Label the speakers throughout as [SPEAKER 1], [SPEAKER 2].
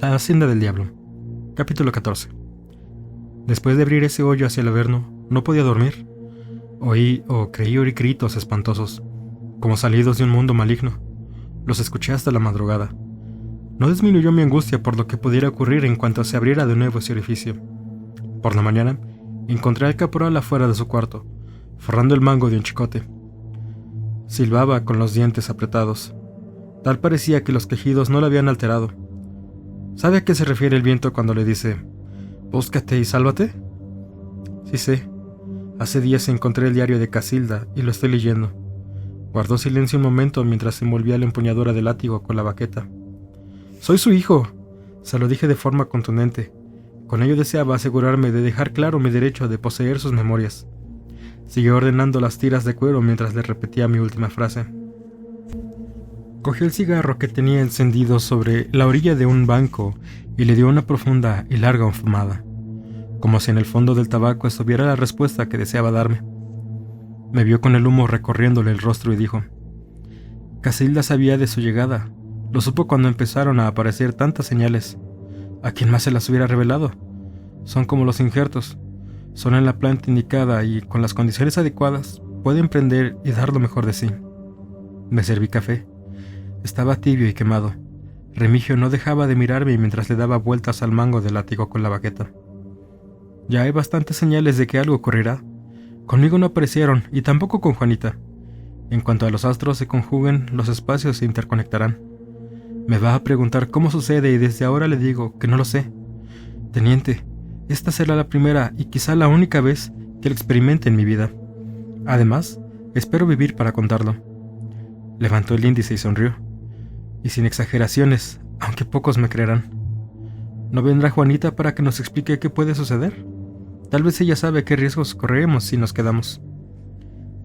[SPEAKER 1] La Hacienda del Diablo. Capítulo 14. Después de abrir ese hoyo hacia el Averno, no podía dormir. Oí o creí oír gritos espantosos, como salidos de un mundo maligno. Los escuché hasta la madrugada. No disminuyó mi angustia por lo que pudiera ocurrir en cuanto se abriera de nuevo ese orificio. Por la mañana, encontré al caporal afuera de su cuarto, forrando el mango de un chicote. Silbaba con los dientes apretados. Tal parecía que los quejidos no le habían alterado. ¿Sabe a qué se refiere el viento cuando le dice, búscate y sálvate? Sí sé. Hace días encontré el diario de Casilda y lo estoy leyendo. Guardó silencio un momento mientras envolvía la empuñadura del látigo con la baqueta. «Soy su hijo», se lo dije de forma contundente. Con ello deseaba asegurarme de dejar claro mi derecho de poseer sus memorias. Siguió ordenando las tiras de cuero mientras le repetía mi última frase. Cogió el cigarro que tenía encendido sobre la orilla de un banco y le dio una profunda y larga fumada, como si en el fondo del tabaco estuviera la respuesta que deseaba darme. Me vio con el humo recorriéndole el rostro y dijo, Casilda sabía de su llegada, lo supo cuando empezaron a aparecer tantas señales. ¿A quién más se las hubiera revelado? Son como los injertos, son en la planta indicada y, con las condiciones adecuadas, pueden prender y dar lo mejor de sí. Me serví café. Estaba tibio y quemado. Remigio no dejaba de mirarme mientras le daba vueltas al mango del látigo con la baqueta. Ya hay bastantes señales de que algo ocurrirá. Conmigo no aparecieron, y tampoco con Juanita. En cuanto a los astros se conjuguen, los espacios se interconectarán. Me va a preguntar cómo sucede y desde ahora le digo que no lo sé. Teniente, esta será la primera y quizá la única vez que lo experimente en mi vida. Además, espero vivir para contarlo. Levantó el índice y sonrió. Y sin exageraciones, aunque pocos me creerán. ¿No vendrá Juanita para que nos explique qué puede suceder? Tal vez ella sabe qué riesgos correremos si nos quedamos.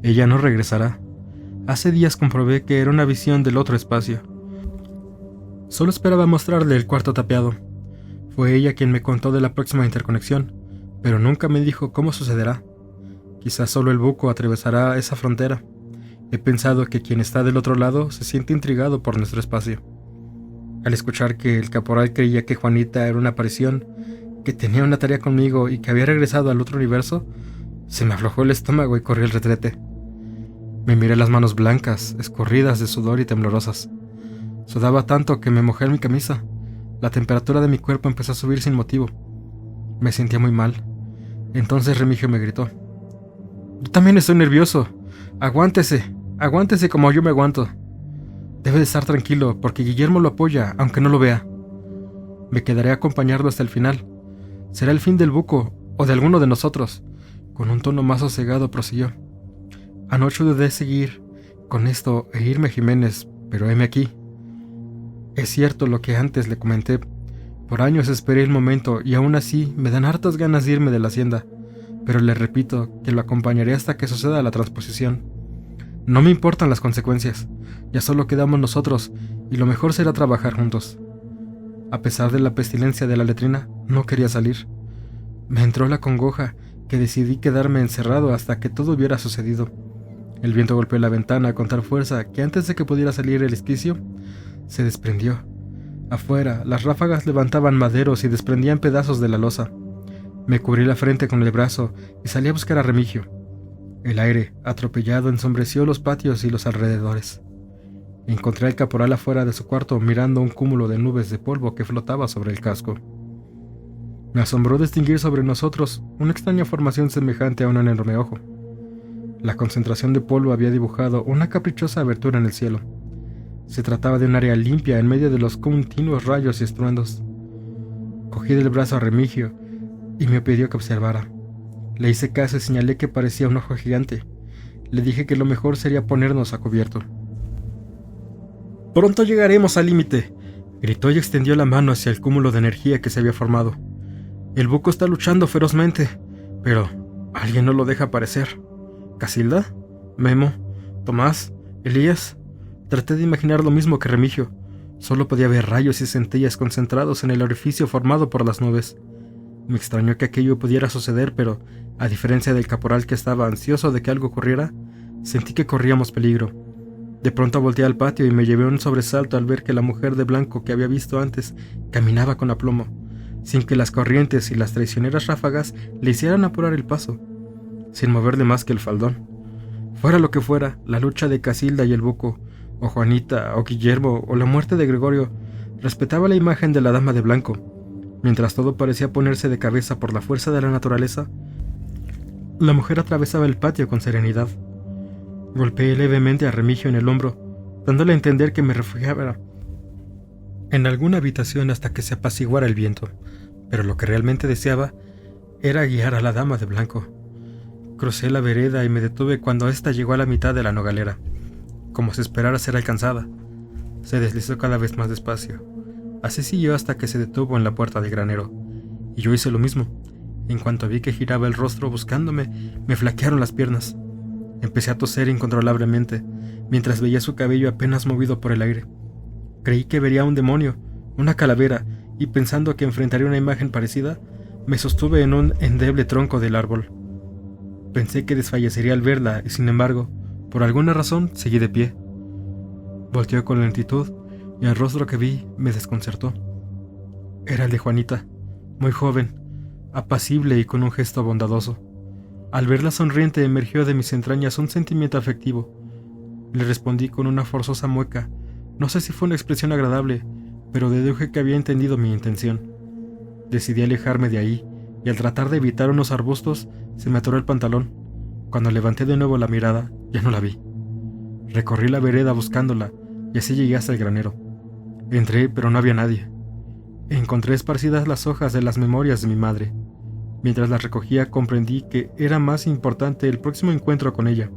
[SPEAKER 1] Ella no regresará. Hace días comprobé que era una visión del otro espacio. Solo esperaba mostrarle el cuarto tapiado. Fue ella quien me contó de la próxima interconexión, pero nunca me dijo cómo sucederá. Quizás solo el buco atravesará esa frontera. He pensado que quien está del otro lado se siente intrigado por nuestro espacio. Al escuchar que el caporal creía que Juanita era una aparición, que tenía una tarea conmigo y que había regresado al otro universo, se me aflojó el estómago y corrí al retrete. Me miré las manos blancas, escurridas de sudor y temblorosas. Sudaba tanto que me mojé en mi camisa. La temperatura de mi cuerpo empezó a subir sin motivo. Me sentía muy mal. Entonces Remigio me gritó. «Yo también estoy nervioso. Aguántese como yo me aguanto. Debe de estar tranquilo, porque Guillermo lo apoya, aunque no lo vea. Me quedaré a acompañarlo hasta el final. Será el fin del buco, o de alguno de nosotros». Con un tono más sosegado prosiguió. «Anoche dudé seguir con esto e irme a Jiménez, pero heme aquí. Es cierto lo que antes le comenté. Por años esperé el momento y aún así me dan hartas ganas de irme de la hacienda, pero le repito que lo acompañaré hasta que suceda la transposición. No me importan las consecuencias, ya solo quedamos nosotros y lo mejor será trabajar juntos». A pesar de la pestilencia de la letrina, no quería salir. Me entró la congoja que decidí quedarme encerrado hasta que todo hubiera sucedido. El viento golpeó la ventana con tal fuerza que antes de que pudiera salir el esquicio, se desprendió. Afuera, las ráfagas levantaban maderos y desprendían pedazos de la losa. Me cubrí la frente con el brazo y salí a buscar a Remigio. El aire, atropellado, ensombreció los patios y los alrededores. Encontré al caporal afuera de su cuarto mirando un cúmulo de nubes de polvo que flotaba sobre el casco. Me asombró distinguir sobre nosotros una extraña formación semejante a un enorme ojo. La concentración de polvo había dibujado una caprichosa abertura en el cielo. Se trataba de un área limpia en medio de los continuos rayos y estruendos. Cogí del brazo a Remigio y me pidió que observara. Le hice caso y señalé que parecía un ojo gigante. Le dije que lo mejor sería ponernos a cubierto. «Pronto llegaremos al límite», gritó y extendió la mano hacia el cúmulo de energía que se había formado. «El buco está luchando ferozmente, pero alguien no lo deja aparecer. ¿Casilda? ¿Memo? ¿Tomás? ¿Elías?» Traté de imaginar lo mismo que Remigio. Solo podía ver rayos y centellas concentrados en el orificio formado por las nubes. Me extrañó que aquello pudiera suceder, pero, a diferencia del caporal que estaba ansioso de que algo ocurriera, sentí que corríamos peligro. De pronto volteé al patio y me llevé un sobresalto al ver que la mujer de blanco que había visto antes caminaba con aplomo, sin que las corrientes y las traicioneras ráfagas le hicieran apurar el paso, sin moverle más que el faldón. Fuera lo que fuera, la lucha de Casilda y el buco, o Juanita, o Guillermo, o la muerte de Gregorio, respetaba la imagen de la dama de blanco. Mientras todo parecía ponerse de cabeza por la fuerza de la naturaleza, la mujer atravesaba el patio con serenidad. Golpeé levemente a Remigio en el hombro, dándole a entender que me refugiara en alguna habitación hasta que se apaciguara el viento, pero lo que realmente deseaba era guiar a la dama de blanco. Crucé la vereda y me detuve cuando ésta llegó a la mitad de la nogalera, como si esperara ser alcanzada. Se deslizó cada vez más despacio. Así siguió hasta que se detuvo en la puerta del granero, y yo hice lo mismo. En cuanto vi que giraba el rostro buscándome, me flaquearon las piernas. Empecé a toser incontrolablemente, mientras veía su cabello apenas movido por el aire. Creí que vería un demonio, una calavera, y pensando que enfrentaría una imagen parecida, me sostuve en un endeble tronco del árbol. Pensé que desfallecería al verla, y sin embargo, por alguna razón, seguí de pie. Volteó con lentitud, y el rostro que vi me desconcertó. Era el de Juanita, muy joven, apacible y con un gesto bondadoso. Al verla sonriente emergió de mis entrañas un sentimiento afectivo. Le respondí con una forzosa mueca. No sé si fue una expresión agradable, pero deduje que había entendido mi intención. Decidí alejarme de ahí, y al tratar de evitar unos arbustos, se me atoró el pantalón. Cuando levanté de nuevo la mirada, ya no la vi. Recorrí la vereda buscándola, y así llegué hasta el granero. Entré, pero no había nadie. Encontré esparcidas las hojas de las memorias de mi madre. Mientras las recogía, comprendí que era más importante el próximo encuentro con ella.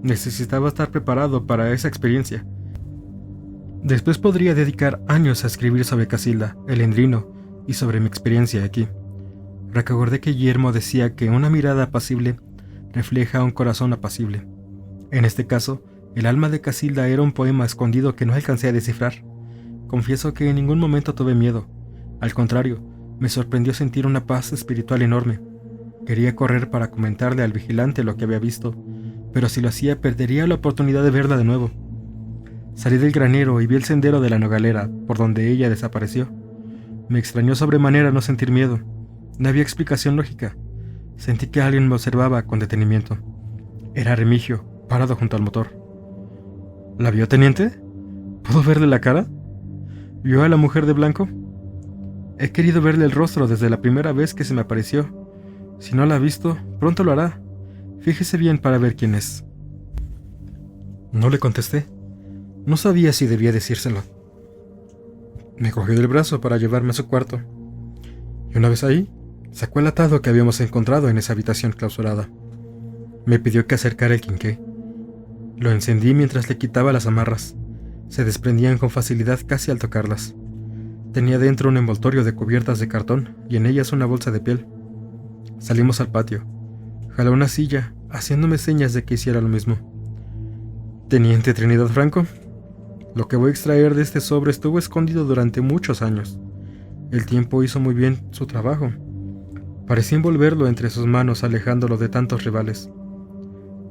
[SPEAKER 1] Necesitaba estar preparado para esa experiencia. Después podría dedicar años a escribir sobre Casilda, el Endrino, y sobre mi experiencia aquí. Recordé que Guillermo decía que una mirada apacible refleja un corazón apacible. En este caso, el alma de Casilda era un poema escondido que no alcancé a descifrar. Confieso que en ningún momento tuve miedo. Al contrario, me sorprendió sentir una paz espiritual enorme. Quería correr para comentarle al vigilante lo que había visto, pero si lo hacía perdería la oportunidad de verla de nuevo. Salí del granero y vi el sendero de la nogalera, por donde ella desapareció. Me extrañó sobremanera no sentir miedo. No había explicación lógica. Sentí que alguien me observaba con detenimiento. Era Remigio, parado junto al motor. ¿La vio, teniente? ¿Pudo verle la cara? ¿Vio a la mujer de blanco? He querido verle el rostro desde la primera vez que se me apareció. Si no la ha visto, pronto lo hará. Fíjese bien para ver quién es. No le contesté. No sabía si debía decírselo. Me cogió del brazo para llevarme a su cuarto. Y una vez ahí, sacó el atado que habíamos encontrado en esa habitación clausurada. Me pidió que acercara el quinqué. Lo encendí mientras le quitaba las amarras. Se desprendían con facilidad casi al tocarlas. Tenía dentro un envoltorio de cubiertas de cartón y en ellas una bolsa de piel. Salimos al patio. Jaló una silla, haciéndome señas de que hiciera lo mismo. «Teniente Trinidad Franco, lo que voy a extraer de este sobre estuvo escondido durante muchos años. El tiempo hizo muy bien su trabajo. Parecía envolverlo entre sus manos, alejándolo de tantos rivales.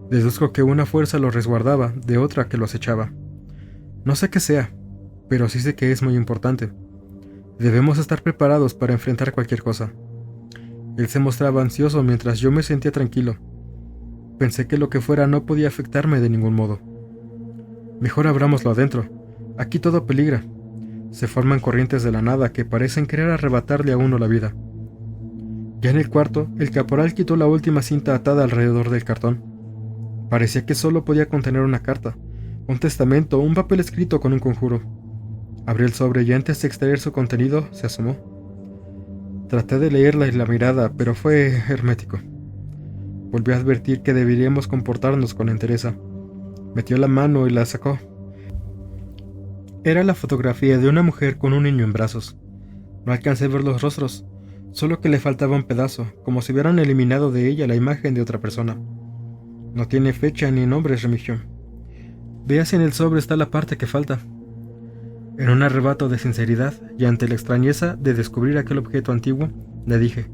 [SPEAKER 1] Deduzco que una fuerza lo resguardaba de otra que lo acechaba. No sé qué sea, pero sí sé que es muy importante. Debemos estar preparados para enfrentar cualquier cosa». Él se mostraba ansioso mientras yo me sentía tranquilo. Pensé que lo que fuera no podía afectarme de ningún modo. «Mejor abrámoslo adentro. Aquí todo peligra. Se forman corrientes de la nada que parecen querer arrebatarle a uno la vida». Ya en el cuarto, el caporal quitó la última cinta atada alrededor del cartón. Parecía que solo podía contener una carta, un testamento o un papel escrito con un conjuro. Abrió el sobre y antes de extraer su contenido, se asomó. Traté de leerla en la mirada, pero fue hermético. Volvió a advertir que deberíamos comportarnos con entereza. Metió la mano y la sacó. Era la fotografía de una mujer con un niño en brazos. No alcancé a ver los rostros, solo que le faltaba un pedazo, como si hubieran eliminado de ella la imagen de otra persona. No tiene fecha ni nombre, Remigio. Vea si en el sobre está la parte que falta. En un arrebato de sinceridad y ante la extrañeza de descubrir aquel objeto antiguo, le dije: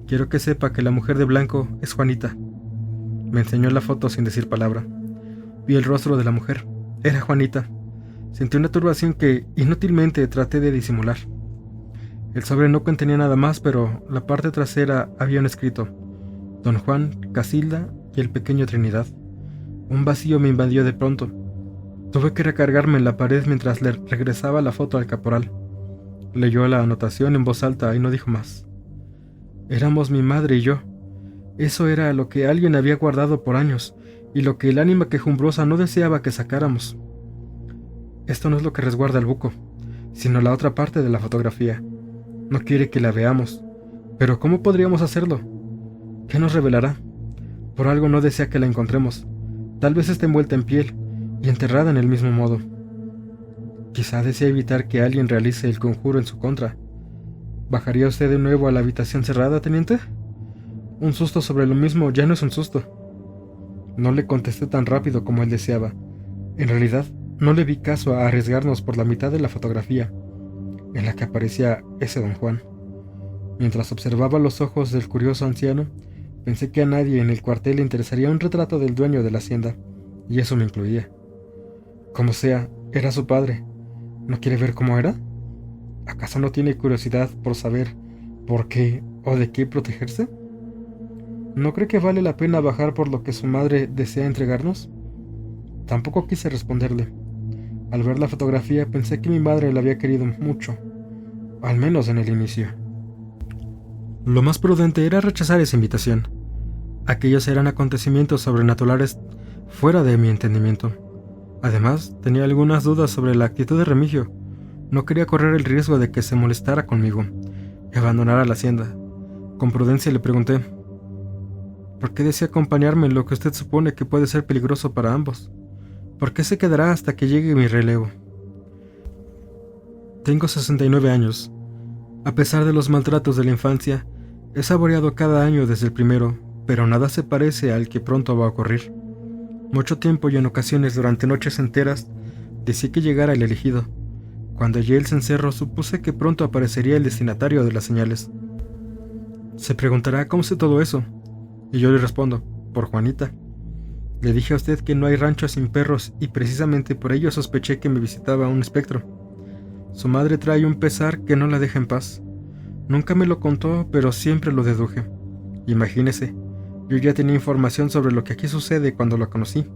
[SPEAKER 1] «Quiero que sepa que la mujer de blanco es Juanita». Me enseñó la foto sin decir palabra. Vi el rostro de la mujer. Era Juanita. Sentí una turbación que inútilmente traté de disimular. El sobre no contenía nada más, pero la parte trasera había un escrito: Don Juan, Casilda y el pequeño Trinidad. Un vacío me invadió de pronto. Tuve que recargarme en la pared mientras le regresaba la foto al caporal. Leyó la anotación en voz alta y no dijo más. Éramos mi madre y yo. Eso era lo que alguien había guardado por años, y lo que el ánima quejumbrosa no deseaba que sacáramos. Esto no es lo que resguarda el buco, sino la otra parte de la fotografía. No quiere que la veamos. Pero ¿cómo podríamos hacerlo? ¿Qué nos revelará? Por algo no desea que la encontremos. Tal vez esté envuelta en piel y enterrada en el mismo modo. Quizá desea evitar que alguien realice el conjuro en su contra. ¿Bajaría usted de nuevo a la habitación cerrada, teniente? Un susto sobre lo mismo ya no es un susto. No le contesté tan rápido como él deseaba. En realidad, no le vi caso a arriesgarnos por la mitad de la fotografía, en la que aparecía ese don Juan. Mientras observaba los ojos del curioso anciano, pensé que a nadie en el cuartel le interesaría un retrato del dueño de la hacienda, y eso me incluía. Como sea, era su padre. ¿No quiere ver cómo era? ¿Acaso no tiene curiosidad por saber por qué o de qué protegerse? ¿No cree que vale la pena bajar por lo que su madre desea entregarnos? Tampoco quise responderle. Al ver la fotografía pensé que mi madre la había querido mucho, al menos en el inicio. Lo más prudente era rechazar esa invitación. Aquellos eran acontecimientos sobrenaturales fuera de mi entendimiento. Además, tenía algunas dudas sobre la actitud de Remigio. No quería correr el riesgo de que se molestara conmigo y abandonara la hacienda. Con prudencia le pregunté: ¿por qué desea acompañarme en lo que usted supone que puede ser peligroso para ambos? ¿Por qué se quedará hasta que llegue mi relevo? Tengo 69 años. A pesar de los maltratos de la infancia, he saboreado cada año desde el primero, pero nada se parece al que pronto va a ocurrir. Mucho tiempo y en ocasiones durante noches enteras deseé que llegara el elegido. Cuando hallé el cencerro supuse que pronto aparecería el destinatario de las señales. Se preguntará cómo sé todo eso, y yo le respondo: por Juanita. Le dije a usted que no hay rancho sin perros y precisamente por ello sospeché que me visitaba un espectro. Su madre trae un pesar que no la deja en paz. Nunca me lo contó, pero siempre lo deduje. Imagínese, yo ya tenía información sobre lo que aquí sucede cuando la conocí.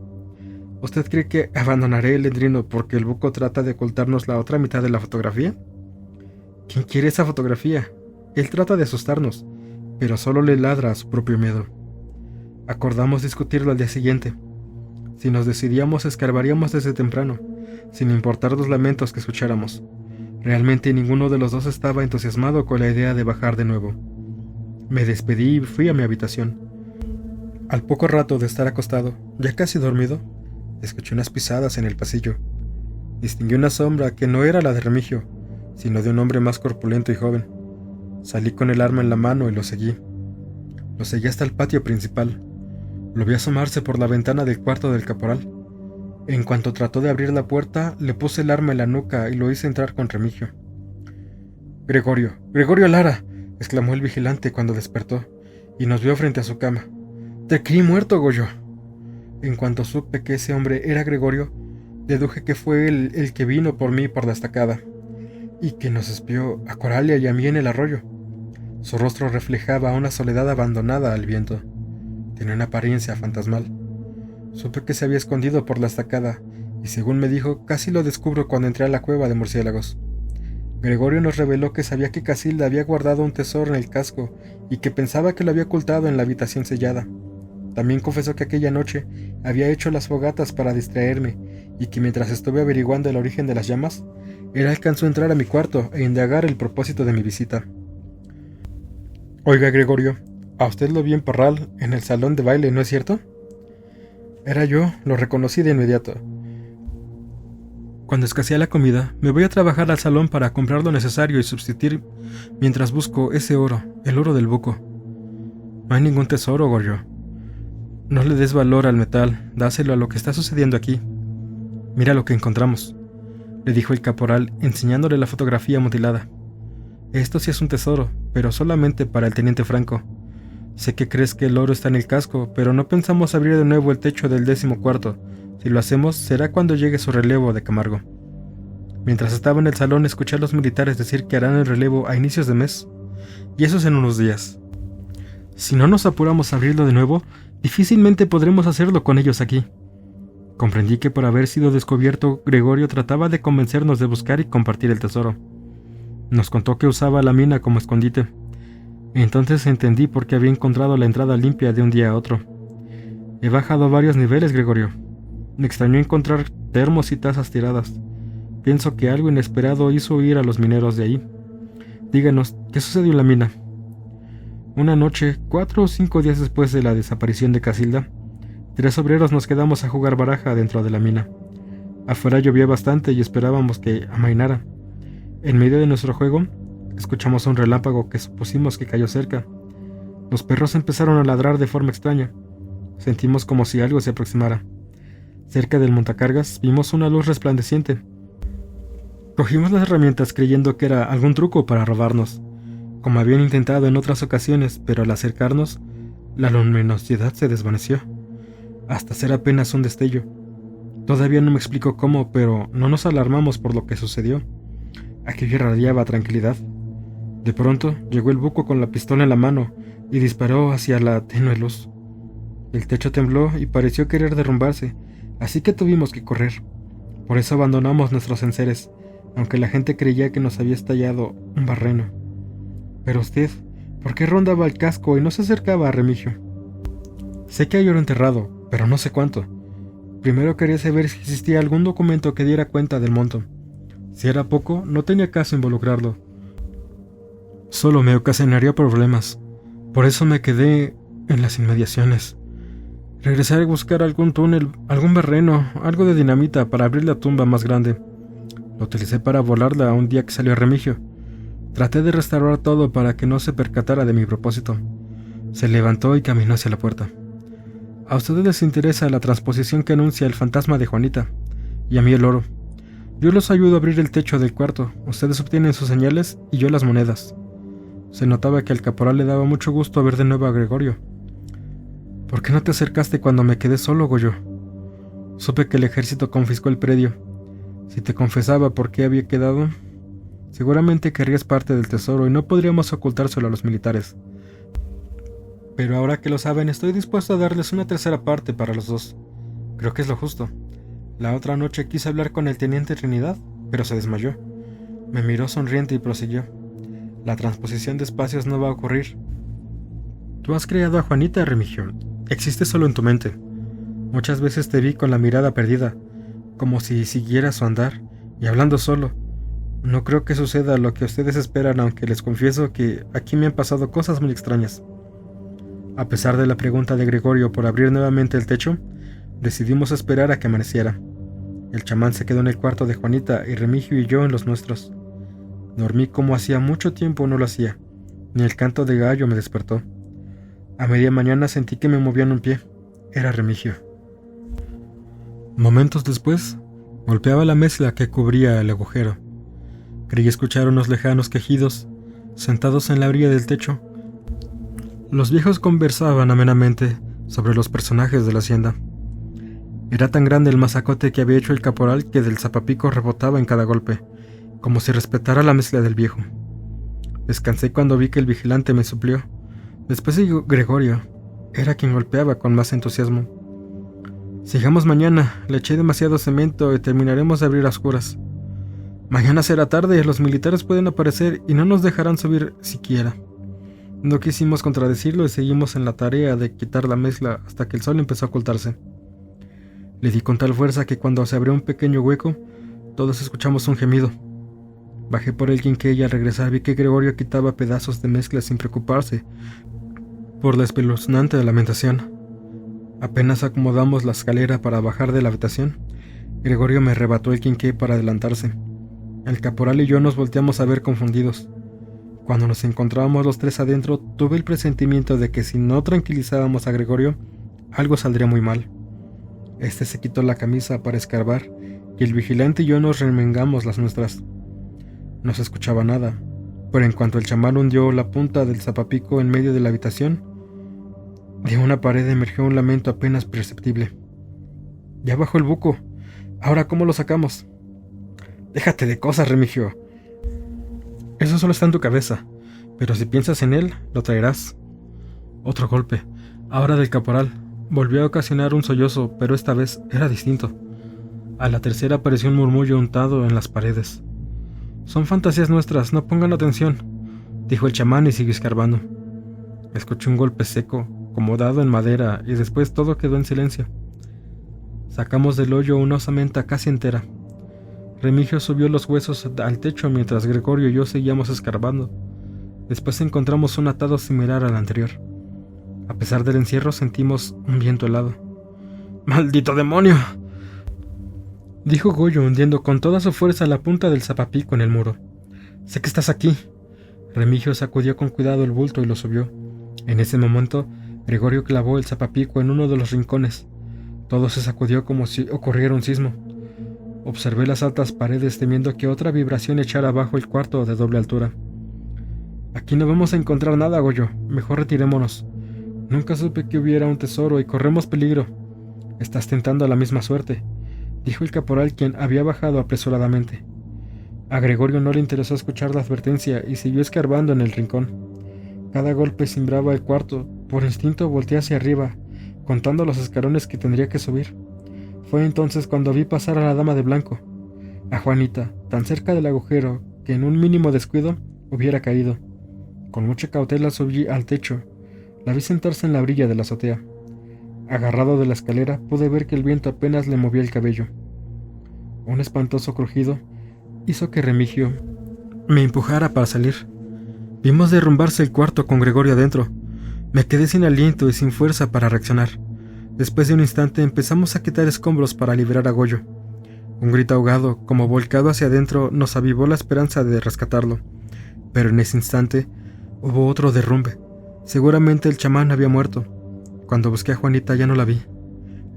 [SPEAKER 1] ¿Usted cree que abandonaré el Endrino porque el buco trata de ocultarnos la otra mitad de la fotografía? ¿Quién quiere esa fotografía? Él trata de asustarnos, pero solo le ladra a su propio miedo. Acordamos discutirlo al día siguiente. Si nos decidíamos, escarbaríamos desde temprano, sin importar los lamentos que escucháramos. Realmente ninguno de los dos estaba entusiasmado con la idea de bajar de nuevo. Me despedí y fui a mi habitación. Al poco rato de estar acostado, ya casi dormido, escuché unas pisadas en el pasillo. Distinguí una sombra que no era la de Remigio, sino de un hombre más corpulento y joven. Salí con el arma en la mano y lo seguí. Lo seguí hasta el patio principal. Lo vi asomarse por la ventana del cuarto del caporal. En cuanto trató de abrir la puerta, le puse el arma en la nuca y lo hice entrar con Remigio. «¡Gregorio! ¡Gregorio Lara!», exclamó el vigilante cuando despertó, y nos vio frente a su cama. «¡Te creí muerto, Goyo!». En cuanto supe que ese hombre era Gregorio, deduje que fue él el que vino por mí por la estacada, y que nos espió a Coralia y a mí en el arroyo. Su rostro reflejaba una soledad abandonada al viento. Tenía una apariencia fantasmal. Supe que se había escondido por la estacada, y según me dijo, casi lo descubro cuando entré a la cueva de murciélagos. Gregorio nos reveló que sabía que Casilda había guardado un tesoro en el casco y que pensaba que lo había ocultado en la habitación sellada. También confesó que aquella noche había hecho las fogatas para distraerme y que mientras estuve averiguando el origen de las llamas, él alcanzó a entrar a mi cuarto e indagar el propósito de mi visita. «Oiga, Gregorio, a usted lo vi en Parral, en el salón de baile, ¿no es cierto?». Era yo, lo reconocí de inmediato. Cuando escasea la comida, me voy a trabajar al salón para comprar lo necesario y subsistir mientras busco ese oro, el oro del buco. No hay ningún tesoro, Goyo. No le des valor al metal, dáselo a lo que está sucediendo aquí. Mira lo que encontramos, le dijo el caporal, enseñándole la fotografía mutilada. Esto sí es un tesoro, pero solamente para el teniente Franco. Sé que crees que el oro está en el casco, pero no pensamos abrir de nuevo el techo del 14º, Si lo hacemos, será cuando llegue su relevo de Camargo. Mientras estaba en el salón, escuché a los militares decir que harán el relevo a inicios de mes, y eso es en unos días. Si no nos apuramos a abrirlo de nuevo, difícilmente podremos hacerlo con ellos aquí. Comprendí que por haber sido descubierto, Gregorio trataba de convencernos de buscar y compartir el tesoro. Nos contó que usaba la mina como escondite. Entonces entendí por qué había encontrado la entrada limpia de un día a otro. He bajado varios niveles, Gregorio. Me extrañó encontrar termos y tazas tiradas. Pienso que algo inesperado hizo huir a los mineros de ahí. Díganos, ¿qué sucedió en la mina? Una noche, 4 o 5 días después de la desaparición de Casilda, 3 obreros nos quedamos a jugar baraja dentro de la mina. Afuera llovía bastante y esperábamos que amainara. En medio de nuestro juego, escuchamos un relámpago que supusimos que cayó cerca. Los perros empezaron a ladrar de forma extraña. Sentimos como si algo se aproximara. Cerca del montacargas vimos una luz resplandeciente. Cogimos las herramientas creyendo que era algún truco para robarnos, como habían intentado en otras ocasiones, pero al acercarnos, la luminosidad se desvaneció, hasta ser apenas un destello. Todavía no me explico cómo, pero no nos alarmamos por lo que sucedió. Aquello irradiaba tranquilidad. De pronto llegó el buco con la pistola en la mano y disparó hacia la tenue luz. El techo tembló y pareció querer derrumbarse, así que tuvimos que correr. Por eso abandonamos nuestros enseres, aunque la gente creía que nos había estallado un barreno. Pero usted, ¿por qué rondaba el casco y no se acercaba a Remigio? Sé que hay oro enterrado, pero no sé cuánto. Primero quería saber si existía algún documento que diera cuenta del monto. Si era poco, no tenía caso involucrarlo. Solo me ocasionaría problemas. Por eso me quedé en las inmediaciones. Regresé a buscar algún túnel, algún barreno, algo de dinamita para abrir la tumba más grande. Lo utilicé para volarla un día que salió Remigio. Traté de restaurar todo para que no se percatara de mi propósito. Se levantó y caminó hacia la puerta. A ustedes les interesa la transposición que anuncia el fantasma de Juanita, y a mí el oro. Yo los ayudo a abrir el techo del cuarto, ustedes obtienen sus señales y yo las monedas. Se notaba que al caporal le daba mucho gusto ver de nuevo a Gregorio. ¿Por qué no te acercaste cuando me quedé solo, Goyo? Supe que el ejército confiscó el predio. Si te confesaba por qué había quedado, seguramente querrías parte del tesoro y no podríamos ocultárselo a los militares. Pero ahora que lo saben, estoy dispuesto a darles una tercera parte para los dos. Creo que es lo justo. La otra noche quise hablar con el teniente Trinidad, pero se desmayó. Me miró sonriente y prosiguió. La transposición de espacios no va a ocurrir. Tú has creado a Juanita, Remigio. Existe solo en tu mente. Muchas veces te vi con la mirada perdida, como si siguiera su andar, y hablando solo. No creo que suceda lo que ustedes esperan, aunque les confieso que aquí me han pasado cosas muy extrañas. A pesar de la pregunta de Gregorio por abrir nuevamente el techo, decidimos esperar a que amaneciera. El chamán se quedó en el cuarto de Juanita y Remigio y yo en los nuestros. Dormí como hacía mucho tiempo no lo hacía, ni el canto de gallo me despertó. A media mañana sentí que me movían un pie. Era Remigio. Momentos después, golpeaba la mezcla que cubría el agujero. Creí escuchar unos lejanos quejidos. Sentados en la orilla del techo, los viejos conversaban amenamente sobre los personajes de la hacienda. Era tan grande el masacote que había hecho el caporal que del zapapico rebotaba en cada golpe, como si respetara la mezcla del viejo. Descansé cuando vi que el vigilante me suplió. Después de Gregorio, era quien golpeaba con más entusiasmo. Sigamos mañana, le eché demasiado cemento y terminaremos de abrir a oscuras. Mañana será tarde, los militares pueden aparecer y no nos dejarán subir siquiera. No quisimos contradecirlo y seguimos en la tarea de quitar la mezcla hasta que el sol empezó a ocultarse. Le di con tal fuerza que cuando se abrió un pequeño hueco, todos escuchamos un gemido. Bajé por el quinqué y al regresar vi que Gregorio quitaba pedazos de mezcla sin preocuparse por la espeluznante lamentación. Apenas acomodamos la escalera para bajar de la habitación, Gregorio me arrebató el quinqué para adelantarse. El caporal y yo nos volteamos a ver confundidos. Cuando nos encontrábamos los tres adentro, tuve el presentimiento de que si no tranquilizábamos a Gregorio, algo saldría muy mal. Este se quitó la camisa para escarbar, y el vigilante y yo nos remengamos las nuestras. No se escuchaba nada, pero en cuanto el chamán hundió la punta del zapapico en medio de la habitación, de una pared emergió un lamento apenas perceptible. Ya bajó el buco. Ahora, ¿cómo lo sacamos? Déjate de cosas, Remigio. Eso solo está en tu cabeza, pero si piensas en él, lo traerás. Otro golpe, ahora del caporal. Volvió a ocasionar un sollozo, pero esta vez era distinto. A la tercera apareció un murmullo untado en las paredes. Son fantasías nuestras, no pongan atención, dijo el chamán y siguió escarbando. Escuché un golpe seco, como dado en madera, y después todo quedó en silencio. Sacamos del hoyo una osamenta casi entera. Remigio subió los huesos al techo mientras Gregorio y yo seguíamos escarbando. Después encontramos un atado similar al anterior. A pesar del encierro sentimos un viento helado. ¡Maldito demonio!, dijo Goyo, hundiendo con toda su fuerza la punta del zapapico en el muro. «Sé que estás aquí». Remigio sacudió con cuidado el bulto y lo subió. En ese momento, Gregorio clavó el zapapico en uno de los rincones. Todo se sacudió como si ocurriera un sismo. Observé las altas paredes temiendo que otra vibración echara abajo el cuarto de doble altura. «Aquí no vamos a encontrar nada, Goyo. Mejor retirémonos. Nunca supe que hubiera un tesoro y corremos peligro. Estás tentando la misma suerte», dijo el caporal, quien había bajado apresuradamente. A Gregorio no le interesó escuchar la advertencia y siguió escarbando en el rincón. Cada golpe cimbraba el cuarto. Por instinto volteé hacia arriba, contando los escalones que tendría que subir. Fue entonces cuando vi pasar a la dama de blanco, a Juanita, tan cerca del agujero que en un mínimo descuido hubiera caído. Con mucha cautela subí al techo. La vi sentarse en la orilla de la azotea. Agarrado de la escalera, pude ver que el viento apenas le movía el cabello. Un espantoso crujido hizo que Remigio me empujara para salir. Vimos derrumbarse el cuarto con Gregorio adentro. Me quedé sin aliento y sin fuerza para reaccionar. Después de un instante empezamos a quitar escombros para liberar a Goyo. Un grito ahogado, como volcado hacia adentro, nos avivó la esperanza de rescatarlo. Pero en ese instante hubo otro derrumbe. Seguramente el chamán había muerto. Cuando busqué a Juanita ya no la vi.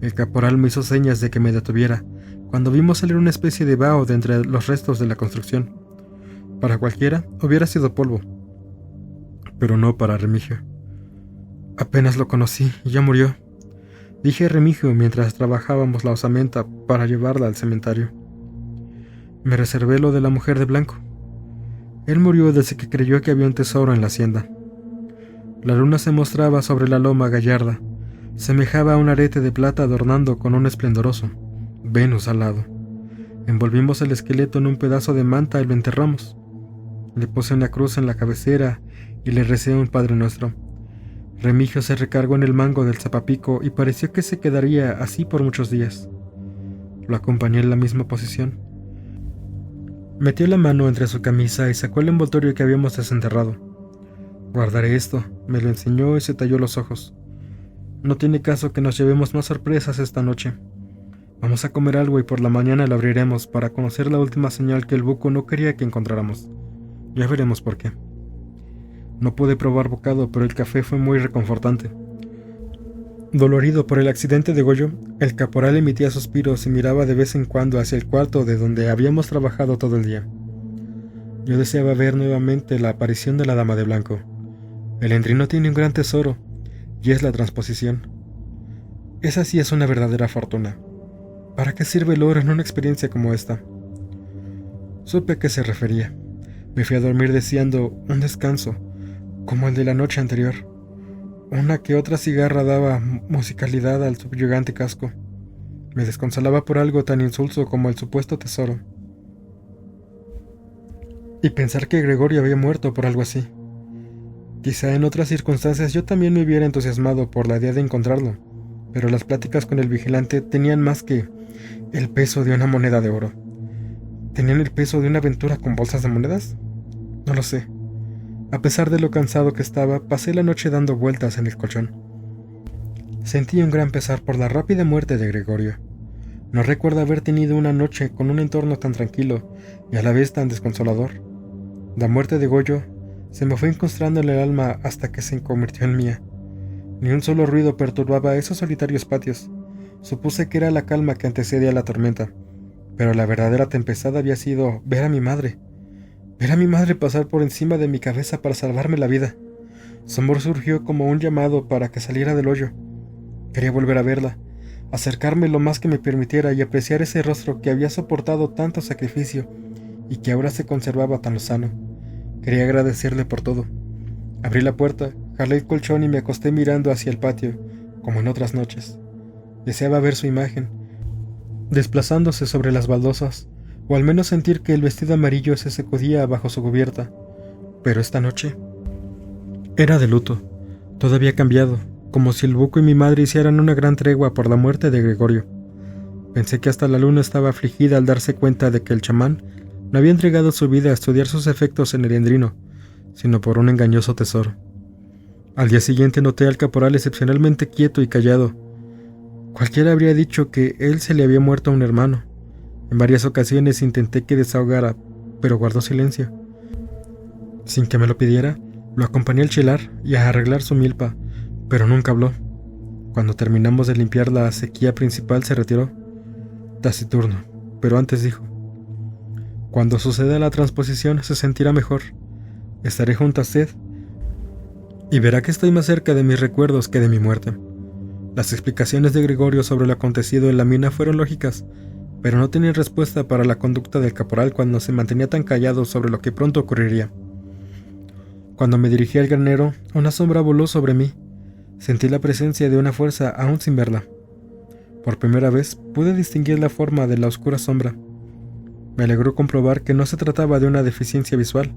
[SPEAKER 1] El caporal me hizo señas de que me detuviera, cuando vimos salir una especie de vaho de entre los restos de la construcción. Para cualquiera hubiera sido polvo, pero no para Remigio. Apenas lo conocí y ya murió, dije a Remigio mientras trabajábamos la osamenta para llevarla al cementerio. Me reservé lo de la mujer de blanco. Él murió desde que creyó que había un tesoro en la hacienda. La luna se mostraba sobre la loma gallarda. Semejaba a un arete de plata adornando con un esplendoroso Venus al lado. Envolvimos el esqueleto en un pedazo de manta y lo enterramos. Le puse una cruz en la cabecera y le recé un Padre Nuestro. Remigio se recargó en el mango del zapapico y pareció que se quedaría así por muchos días. Lo acompañé en la misma posición. Metió la mano entre su camisa y sacó el envoltorio que habíamos desenterrado. «Guardaré esto», me lo enseñó y se talló los ojos. «No tiene caso que nos llevemos más sorpresas esta noche. Vamos a comer algo y por la mañana lo abriremos para conocer la última señal que el buco no quería que encontráramos. Ya veremos por qué». No pude probar bocado, pero el café fue muy reconfortante. Dolorido por el accidente de Goyo, el caporal emitía suspiros y miraba de vez en cuando hacia el cuarto de donde habíamos trabajado todo el día. Yo deseaba ver nuevamente la aparición de la dama de blanco. El Endrino tiene un gran tesoro, y es la transposición. Esa sí es una verdadera fortuna. ¿Para qué sirve el oro en una experiencia como esta? Supe a qué se refería. Me fui a dormir deseando un descanso, como el de la noche anterior. Una que otra cigarra daba musicalidad al subyugante casco. Me desconsolaba por algo tan insulso como el supuesto tesoro. Y pensar que Gregorio había muerto por algo así. Quizá en otras circunstancias yo también me hubiera entusiasmado por la idea de encontrarlo, pero las pláticas con el vigilante tenían más que el peso de una moneda de oro. ¿Tenían el peso de una aventura con bolsas de monedas? No lo sé. A pesar de lo cansado que estaba, pasé la noche dando vueltas en el colchón. Sentí un gran pesar por la rápida muerte de Gregorio. No recuerdo haber tenido una noche con un entorno tan tranquilo y a la vez tan desconsolador. La muerte de Goyo se me fue incrustando en el alma hasta que se convirtió en mía. Ni un solo ruido perturbaba esos solitarios patios. Supuse que era la calma que antecedía a la tormenta, pero la verdadera tempestad había sido ver a mi madre. Ver a mi madre pasar por encima de mi cabeza para salvarme la vida. Su amor surgió como un llamado para que saliera del hoyo. Quería volver a verla, acercarme lo más que me permitiera y apreciar ese rostro que había soportado tanto sacrificio y que ahora se conservaba tan lozano. Quería agradecerle por todo. Abrí la puerta, jalé el colchón y me acosté mirando hacia el patio, como en otras noches. Deseaba ver su imagen, desplazándose sobre las baldosas, o al menos sentir que el vestido amarillo se sacudía bajo su cubierta. Pero esta noche era de luto. Todo había cambiado, como si el buco y mi madre hicieran una gran tregua por la muerte de Gregorio. Pensé que hasta la luna estaba afligida al darse cuenta de que el chamán no había entregado su vida a estudiar sus efectos en el Endrino, sino por un engañoso tesoro. Al día siguiente noté al caporal excepcionalmente quieto y callado. Cualquiera habría dicho que él se le había muerto a un hermano. En varias ocasiones intenté que desahogara, pero guardó silencio. Sin que me lo pidiera, lo acompañé al chilar y a arreglar su milpa, pero nunca habló. Cuando terminamos de limpiar la acequia principal se retiró, taciturno, pero antes dijo: «Cuando suceda la transposición se sentirá mejor. Estaré junto a usted y verá que estoy más cerca de mis recuerdos que de mi muerte». Las explicaciones de Gregorio sobre lo acontecido en la mina fueron lógicas, pero no tenían respuesta para la conducta del caporal cuando se mantenía tan callado sobre lo que pronto ocurriría. Cuando me dirigí al granero, una sombra voló sobre mí. Sentí la presencia de una fuerza aún sin verla. Por primera vez pude distinguir la forma de la oscura sombra. Me alegró comprobar que no se trataba de una deficiencia visual,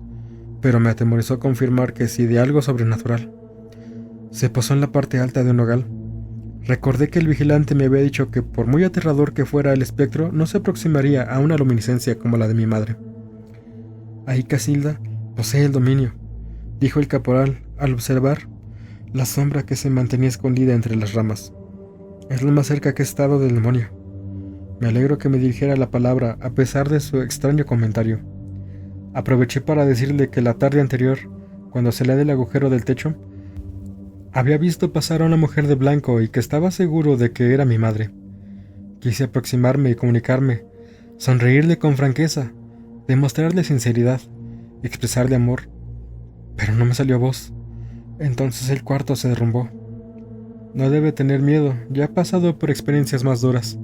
[SPEAKER 1] pero me atemorizó confirmar que sí de algo sobrenatural. Se posó en la parte alta de un nogal. Recordé que el vigilante me había dicho que por muy aterrador que fuera el espectro, no se aproximaría a una luminiscencia como la de mi madre. «Ahí Casilda posee el dominio», dijo el caporal al observar la sombra que se mantenía escondida entre las ramas. «Es lo más cerca que he estado del demonio». Me alegro que me dirigiera la palabra a pesar de su extraño comentario. Aproveché para decirle que la tarde anterior, cuando salía del agujero del techo, había visto pasar a una mujer de blanco y que estaba seguro de que era mi madre. Quise aproximarme y comunicarme, sonreírle con franqueza, demostrarle sinceridad, expresarle amor, pero no me salió voz. Entonces el cuarto se derrumbó. No debe tener miedo, ya ha pasado por experiencias más duras.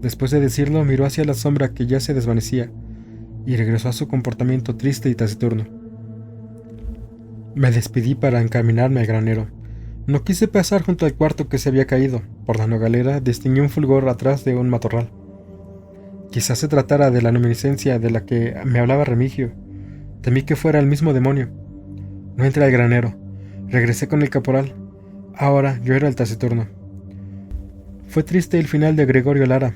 [SPEAKER 1] Después de decirlo, miró hacia la sombra que ya se desvanecía y regresó a su comportamiento triste y taciturno. Me despedí para encaminarme al granero. No quise pasar junto al cuarto que se había caído. Por la nogalera distinguí un fulgor atrás de un matorral. Quizás se tratara de la luminiscencia de la que me hablaba Remigio. Temí que fuera el mismo demonio. No entré al granero. Regresé con el caporal. Ahora yo era el taciturno. Fue triste el final de Gregorio Lara,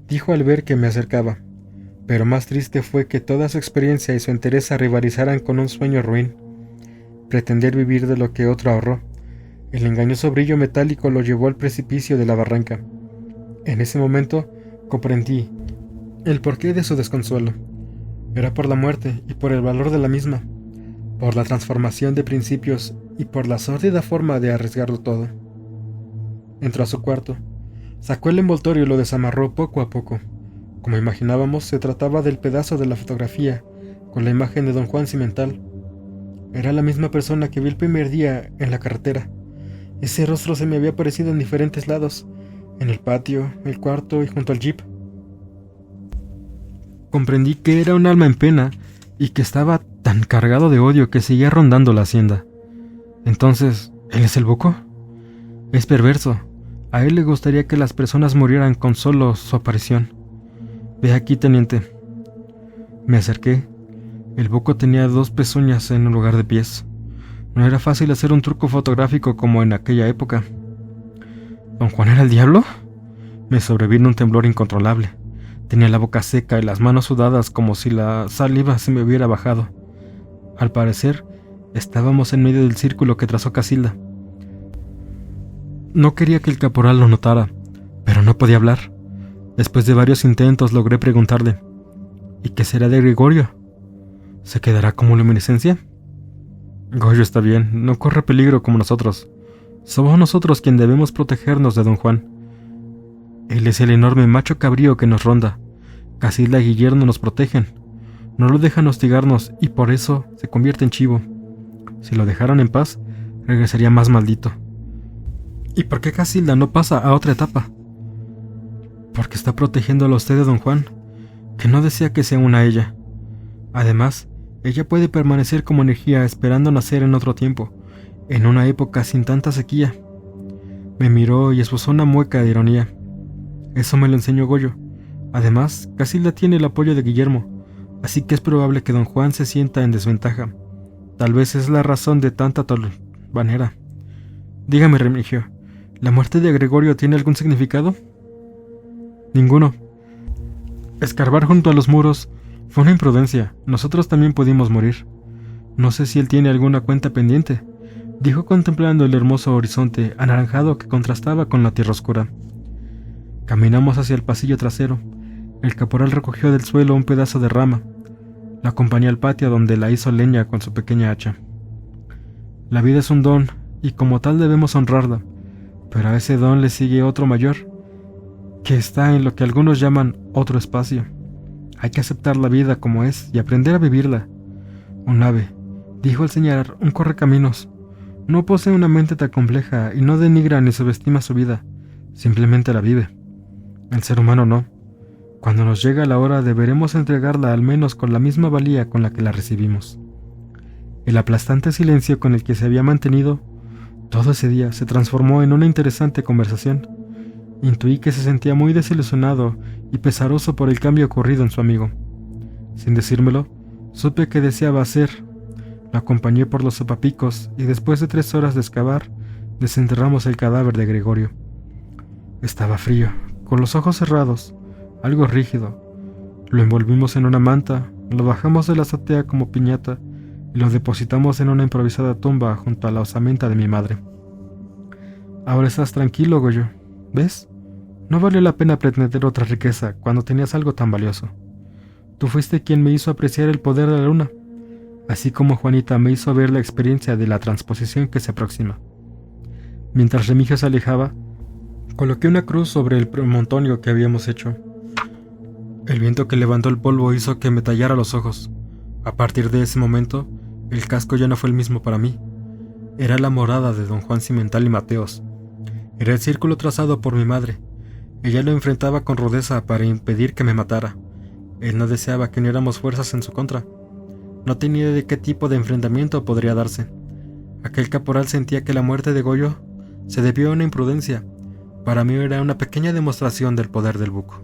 [SPEAKER 1] dijo al ver que me acercaba. Pero más triste fue que toda su experiencia y su entereza rivalizaran con un sueño ruin. Pretender vivir de lo que otro ahorró. El engañoso brillo metálico lo llevó al precipicio de la barranca. En ese momento comprendí el porqué de su desconsuelo. Era por la muerte y por el valor de la misma, por la transformación de principios y por la sórdida forma de arriesgarlo todo. Entró a su cuarto, sacó el envoltorio y lo desamarró poco a poco. Como imaginábamos, se trataba del pedazo de la fotografía, con la imagen de don Juan Cimental. Era la misma persona que vi el primer día en la carretera. Ese rostro se me había aparecido en diferentes lados, en el patio, el cuarto y junto al jeep. Comprendí que era un alma en pena y que estaba tan cargado de odio que seguía rondando la hacienda. Entonces, ¿él es el buco? Es perverso. A él le gustaría que las personas murieran con solo su aparición. Ve aquí, teniente. Me acerqué. El buco tenía 2 pezuñas en lugar de pies. No era fácil hacer un truco fotográfico como en aquella época. ¿Don Juan era el diablo? Me sobrevino un temblor incontrolable. Tenía la boca seca y las manos sudadas como si la saliva se me hubiera bajado. Al parecer, estábamos en medio del círculo que trazó Casilda. No quería que el caporal lo notara, pero no podía hablar. Después de varios intentos logré preguntarle: ¿y qué será de Gregorio? ¿Se quedará como luminiscencia? Goyo está bien, no corre peligro como nosotros. Somos nosotros quien debemos protegernos de don Juan. Él es el enorme macho cabrío que nos ronda. Casilda y Guillermo nos protegen. No lo dejan hostigarnos y por eso se convierte en chivo. Si lo dejaran en paz, regresaría más maldito. ¿Y por qué Casilda no pasa a otra etapa? Porque está protegiéndolo a usted de don Juan, que no desea que se una a ella. Además, ella puede permanecer como energía esperando nacer en otro tiempo, en una época sin tanta sequía. Me miró y esbozó una mueca de ironía. Eso me lo enseñó Goyo. Además, Casilda tiene el apoyo de Guillermo, así que es probable que don Juan se sienta en desventaja. Tal vez es la razón de tanta tolvanera. Dígame, Remigio, ¿la muerte de Gregorio tiene algún significado? Ninguno. Escarbar junto a los muros fue una imprudencia. Nosotros también pudimos morir. No sé si él tiene alguna cuenta pendiente, dijo contemplando el hermoso horizonte anaranjado que contrastaba con la tierra oscura. Caminamos hacia el pasillo trasero. El caporal recogió del suelo un pedazo de rama. La acompañé al patio donde la hizo leña con su pequeña hacha. La vida es un don, y como tal debemos honrarla, pero a ese don le sigue otro mayor, que está en lo que algunos llaman otro espacio. Hay que aceptar la vida como es y aprender a vivirla. Un ave, dijo al señalar un correcaminos, no posee una mente tan compleja y no denigra ni subestima su vida, simplemente la vive. El ser humano no. Cuando nos llega la hora deberemos entregarla al menos con la misma valía con la que la recibimos. El aplastante silencio con el que se había mantenido todo ese día se transformó en una interesante conversación. Intuí que se sentía muy desilusionado y pesaroso por el cambio ocurrido en su amigo. Sin decírmelo, supe que deseaba hacer. Lo acompañé por los sopapicos y después de 3 horas de excavar, desenterramos el cadáver de Gregorio. Estaba frío, con los ojos cerrados, algo rígido. Lo envolvimos en una manta, lo bajamos de la azotea como piñata y lo depositamos en una improvisada tumba junto a la osamenta de mi madre. Ahora estás tranquilo, Goyo. ¿Ves? No valió la pena pretender otra riqueza cuando tenías algo tan valioso. Tú fuiste quien me hizo apreciar el poder de la luna, así como Juanita me hizo ver la experiencia de la transposición que se aproxima. Mientras Remigio se alejaba, coloqué una cruz sobre el promontorio que habíamos hecho. El viento que levantó el polvo hizo que me tallara los ojos. A partir de ese momento, el casco ya no fue el mismo para mí. Era la morada de don Juan Cimental y Mateos. Era el círculo trazado por mi madre. Ella lo enfrentaba con rudeza para impedir que me matara. Él no deseaba que uniéramos fuerzas en su contra. No tenía idea de qué tipo de enfrentamiento podría darse. Aquel caporal sentía que la muerte de Goyo se debió a una imprudencia. Para mí era una pequeña demostración del poder del buco.